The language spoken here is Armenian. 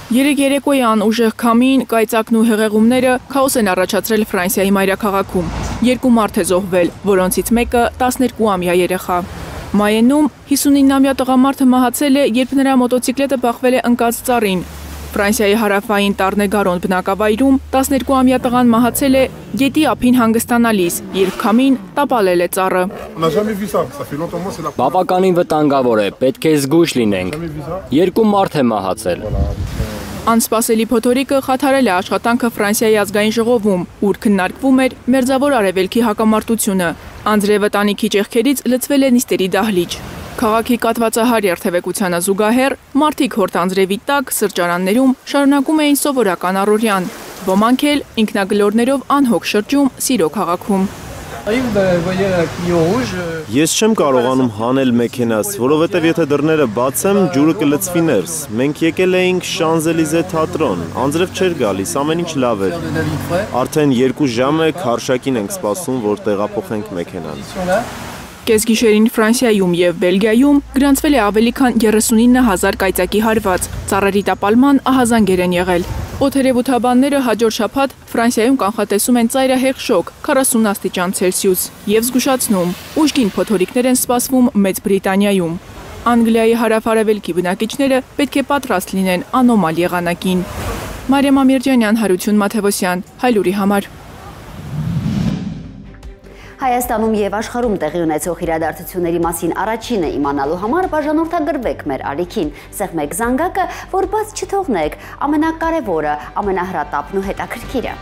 Երեկ երեկոյան ուժեղ քամին, կայծակն ու հեղեղումները քաոս են առաջացրել Ֆրանսիայի մայրաքաղաքում։ Երկու մարդ է զոհվել, որոնցից մեկը 12-ամյա երեխա։ Մայենում 59-ամյա տղամարդը մահացել է, երբ նրա մոտոցիկլետը բախվել է ընկած ծառին։ Ֆրանսիայի հարավային Տարնեգարոն բնակավայրում 12-ամյա տղան մահացել է գետի ափին հանգստանալիս, երբ քամին տապալել է ծառը։ Բավականին վտանգավոր է, պետք է զգույշ լինենք։ Երկու մարդ է մահացել։ Անսպասելի փոթորիկը խաթարել է աշխատանքը Ֆրանսիայի ազգային ժողովում, ուր քննարկվում էր Մերձավոր Արևելքի հակամարտությունը։ Անձրևտանիքի ճեղքերից լցվել է նիստերի դահլիճ։ Քաղաքի կատվածահար երթևեկությանը զուգահեռ մարդիկ հորդ անձրևի տակ սրճարաններում շարունակում էին սովորական առօրյան։ Ոմանք էլ ինքնագլորներով անհոգ շրջում Սիրո քաղաքում։ Ես չեմ կարողանում հանել մեքենաս, որովհետև եթե դռները բացեմ, ջուրը կլցվի ներս։ Մենք եկել էինք Շանզելիզե թատրոն, անձրև չէր գալիս, ամեն ինչ լավ էր։ Արդեն 2 ժամ է քարշակին ենք սպասում, որ տեղափոխենք մեքենան։ Կեսգիշերին Ֆրանսիայում եւ Բելգիայում գրանցվել է ավելի քան 39,000 կայծակի հարված, ծառերի տապալման ահազանգեր են եղել։ Օդերևութաբանները հաջորդ շաբաթ Ֆրանսիայում կանխատեսում են ծայրահեղ շոկ 40 աստիճան Ցելսիուս եւ զգուշացնում, ուժգին փոթորիկներ են սպասվում Մեծ Բրիտանիայում։ Անգլիայի հարավ-արևելքի բնակիչները պետք է պատրաստ լինեն անոմալ եղանակին։ Մարիամ Ամիրջանյան, Հարություն Մաթևոսյան, Հայլուրի համար։ Հայաստանում եւ աշխարհում տեղի ունեցող իրադարձությունների մասին առաջինը իմանալու համար բաժանորդագրվեք մեր ալիքին, սեղմեք զանգակը, որ բաց չթողնեք ամենակարևորը, ամենահրատապն ու հետաքրքիրը։